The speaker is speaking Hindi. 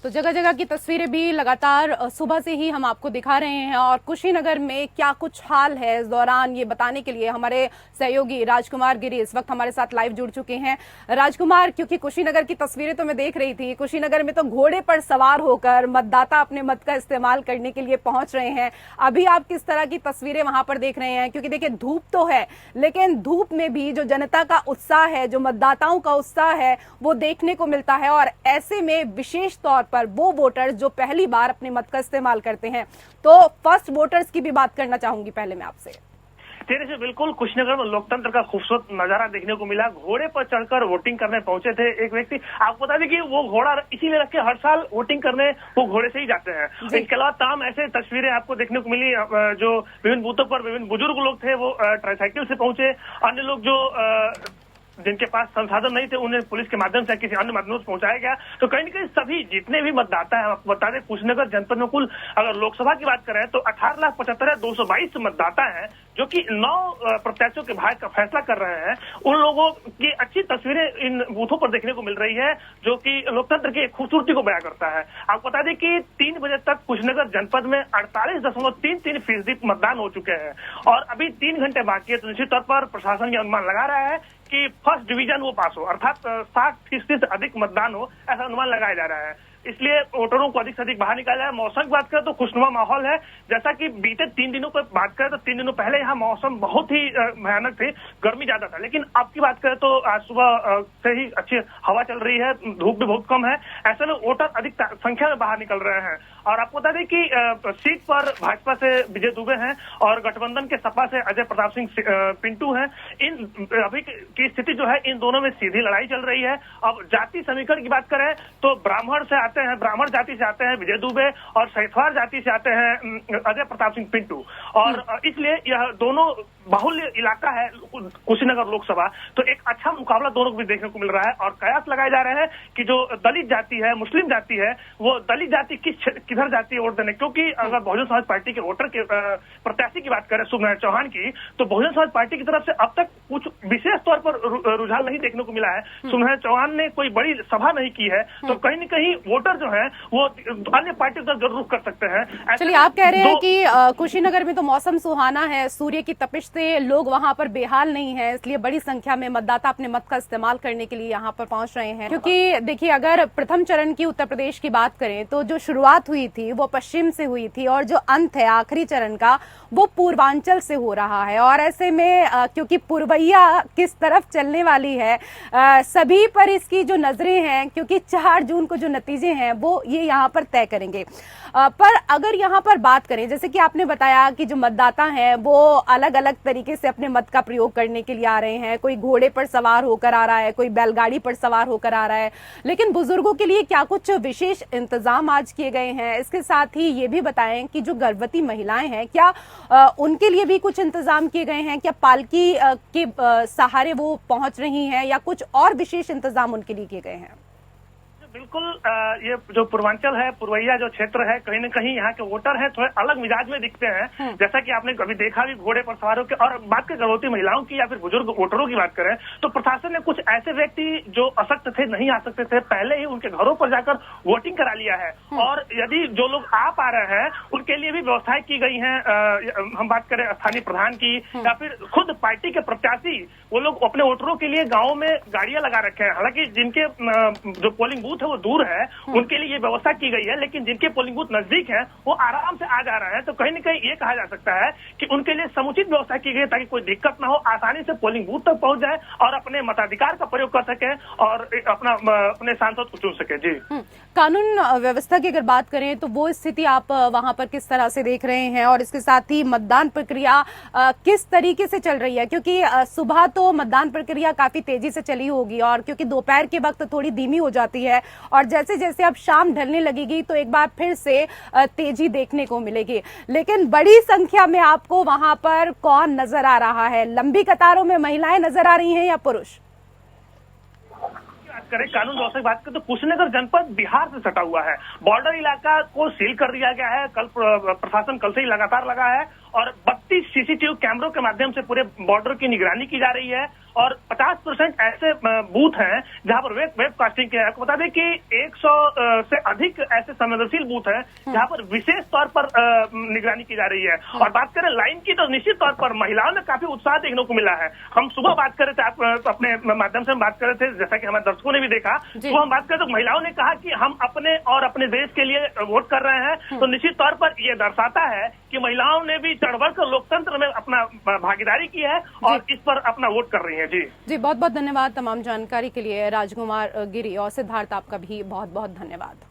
तो जगह जगह की तस्वीरें भी लगातार सुबह से ही हम आपको दिखा रहे हैं और कुशीनगर में क्या कुछ हाल है इस दौरान ये बताने के लिए हमारे सहयोगी राजकुमार गिरी इस वक्त हमारे साथ लाइव जुड़ चुके हैं। राजकुमार, क्योंकि कुशीनगर की तस्वीरें तो मैं देख रही थी, कुशीनगर में तो घोड़े पर सवार होकर मतदाता अपने मत का इस्तेमाल करने के लिए पहुंच रहे हैं। अभी आप किस तरह की तस्वीरें वहां पर देख रहे हैं? क्योंकि देखिए धूप तो है, लेकिन धूप में भी जो जनता का उत्साह है, जो मतदाताओं का उत्साह है, वो देखने को मिलता है। और ऐसे में विशेष तौर पर वो वोटर्स जो पहली बार अपने मत का इस्तेमाल करते हैं, तो फर्स्ट वोटर्स की भी बात करना चाहूंगी पहले मैं आपसे। तेरे से बिल्कुल कुशीनगर में लोकतंत्र का खूबसूरत नजारा देखने को मिला। घोड़े पर चढ़कर वोटिंग करने पहुंचे थे एक व्यक्ति। आपको बता दें कि वो घोड़ा इसीलिए रख के हर साल वोटिंग करने वो घोड़े से ही जाते हैं। इसके अलावा तमाम ऐसे तस्वीरें आपको देखने को मिली जो विभिन्न बूथों पर विभिन्न बुजुर्ग लोग थे वो ट्राईसाइकिल से पहुंचे। अन्य लोग जो जिनके पास संसाधन नहीं थे उन्हें पुलिस के माध्यम से किसी अन्य माध्यम से पहुंचाया गया। तो कहीं न कहीं सभी जितने भी मतदाता हैं, आपको बता दें कुशीनगर जनपद में कुल अगर लोकसभा की बात करें तो 18,75,222 मतदाता हैं जो कि 9 प्रत्याशियों के भाग्य का फैसला कर रहे हैं। उन लोगों की अच्छी तस्वीरें इन बूथों पर देखने को मिल रही है जो कि लोकतंत्र की खूबसूरती को बयां करता है। आपको बता दें कि 3 बजे तक कुशीनगर जनपद में 48.33% मतदान हो चुके हैं और अभी 3 घंटे बाकी है। तो निश्चित तौर पर प्रशासन यह अनुमान लगा रहा है कि फर्स्ट डिवीजन वो पास हो, अर्थात 60% से अधिक मतदान हो, ऐसा अनुमान लगाया जा रहा है। इसलिए वोटरों को अधिक से अधिक बाहर निकाला है। मौसम की बात करें तो खुशनुमा माहौल है। जैसा कि बीते 3 दिनों पर बात करें तो 3 दिनों पहले यहाँ मौसम बहुत ही भयानक थी, गर्मी ज्यादा था, लेकिन अब की बात करें तो आज सुबह से ही अच्छी हवा चल रही है, धूप भी बहुत कम है। ऐसे में वोटर अधिक संख्या में बाहर निकल रहे हैं। और आपको बता दें कि सीट पर भाजपा से विजय दुबे हैं और गठबंधन के सपा से अजय प्रताप सिंह पिंटू हैं। इन अभी की स्थिति जो है इन दोनों में सीधी लड़ाई चल रही है। अब जाति समीकरण की बात करें तो ब्राह्मण जाति से आते हैं विजय दुबे और सैथवार जाति से आते हैं अजय प्रताप सिंह पिंटू। और इसलिए यह दोनों बाहुल्य इलाका है कुशीनगर लोकसभा, तो एक अच्छा मुकाबला दोनों को भी देखने को मिल रहा है। और कयास लगाए जा रहे हैं कि जो दलित जाति है, मुस्लिम जाति है, वो दलित जाति किधर जाती है वोट देने। क्योंकि अगर बहुजन समाज पार्टी के वोटर के प्रत्याशी की बात करें शुभनारायण चौहान की, तो बहुजन समाज पार्टी की तरफ से अब तक कुछ विशेष तौर पर रुझान नहीं देखने को मिला है। शुभनारायण चौहान ने कोई बड़ी सभा नहीं की है, तो कहीं न कहीं वोटर जो है वो अन्य पार्टी का जरूर कर सकते हैं। चलिए, आप कह रहे हैं कि कुशीनगर में तो मौसम सुहाना है, सूर्य की तपिश से लोग वहां पर बेहाल नहीं है, इसलिए बड़ी संख्या में मतदाता अपने मत का इस्तेमाल करने के लिए यहाँ पर पहुंच रहे हैं। क्योंकि देखिए, अगर प्रथम चरण की उत्तर प्रदेश की बात करें तो जो शुरुआत हुई थी वो पश्चिम से हुई थी और जो अंत है आखिरी चरण का वो पूर्वांचल से हो रहा है। और ऐसे में क्योंकि पुरवैया किस तरफ चलने वाली है, सभी पर इसकी जो नजरें हैं, क्योंकि 4 जून को जो नतीजे हैं वो ये यहाँ पर तय करेंगे। पर अगर यहाँ पर बात करें, जैसे कि आपने बताया कि जो मतदाता हैं वो अलग अलग तरीके से अपने मत का प्रयोग करने के लिए आ रहे हैं। कोई घोड़े पर सवार होकर आ रहा है, कोई बैलगाड़ी पर सवार होकर आ रहा है, लेकिन बुजुर्गों के लिए क्या कुछ विशेष इंतजाम आज किए गए हैं? इसके साथ ही ये भी बताएं कि जो गर्भवती महिलाएं हैं, क्या उनके लिए भी कुछ इंतजाम किए गए हैं? क्या पालकी के सहारे वो पहुंच रही हैं या कुछ और विशेष इंतजाम उनके लिए किए गए हैं? बिल्कुल, ये जो पूर्वांचल है, पुरवैया जो क्षेत्र है, कहीं न कहीं यहाँ के वोटर हैं थोड़े अलग मिजाज में दिखते हैं। जैसा कि आपने कभी देखा भी घोड़े पर सवार होकर। और बात करें गर्भवती महिलाओं की या फिर बुजुर्ग वोटरों की बात करें तो प्रशासन ने कुछ ऐसे व्यक्ति जो असक्त थे, नहीं आ सकते थे, पहले ही उनके घरों पर जाकर वोटिंग करा लिया है। और यदि जो लोग आ पा रहे हैं उनके लिए भी व्यवस्थाएं की गई हैं। हम बात करें स्थानीय प्रधान की या फिर खुद पार्टी के प्रत्याशी, वो लोग अपने वोटरों के लिए गाँव में गाड़ियां लगा रखे हैं। हालांकि जिनके जो पोलिंग बूथ है वो दूर है, उनके लिए ये व्यवस्था की गई है, लेकिन जिनके पोलिंग बूथ नजदीक है वो आराम से आ जा रहे हैं। तो कहीं न कहीं ये कहा जा सकता है कि उनके लिए समुचित व्यवस्था की गई है ताकि कोई दिक्कत ना हो, आसानी से पोलिंग बूथ तक पहुंच जाए और अपने मताधिकार का प्रयोग कर सके और अपने सांसद को चुन सके। जी, कानून व्यवस्था की अगर बात करें तो वो स्थिति आप वहां पर किस तरह से देख रहे हैं? और इसके साथ ही मतदान प्रक्रिया किस तरीके से चल रही है? क्योंकि सुबह तो मतदान प्रक्रिया काफी तेजी से चली होगी और क्योंकि दोपहर के वक्त थोड़ी धीमी हो जाती है और जैसे जैसे अब शाम ढलने लगेगी तो एक बार फिर से तेजी देखने को मिलेगी। लेकिन बड़ी संख्या में आपको वहां पर कौन नजर आ रहा है? लंबी कतारों में महिलाएं नजर आ रही हैं या पुरुष? करें कानून व्यवस्था की बात करें तो कुशीनगर जनपद बिहार से सटा हुआ है। बॉर्डर इलाका को सील कर दिया गया है। कल प्रशासन कल से ही लगातार लगा है और 32 सीसीटीवी कैमरों के माध्यम से पूरे बॉर्डर की निगरानी की जा रही है और 50% ऐसे बूथ हैं जहां पर वेबकास्टिंग के आपको बता दें कि 100 से अधिक ऐसे संवेदनशील बूथ हैं जहां पर विशेष तौर पर निगरानी की जा रही है। और बात करें लाइन की तो निश्चित तौर पर महिलाओं में काफी उत्साह देखने को मिला है। हम सुबह बात कर रहे थे, आप अपने माध्यम से बात कर रहे थे, जैसा कि हमारे दर्शकों ने भी देखा, सुबह हम बात करें तो महिलाओं ने कहा कि हम अपने और अपने देश के लिए वोट कर रहे हैं। तो निश्चित तौर पर यह दर्शाता है कि महिलाओं ने भी चढ़ बढ़ कर लोकतंत्र में अपना भागीदारी की है और इस पर अपना वोट कर रही है। जी बहुत बहुत धन्यवाद तमाम जानकारी के लिए राजकुमार गिरी और सिद्धार्थ, आपका भी बहुत बहुत धन्यवाद।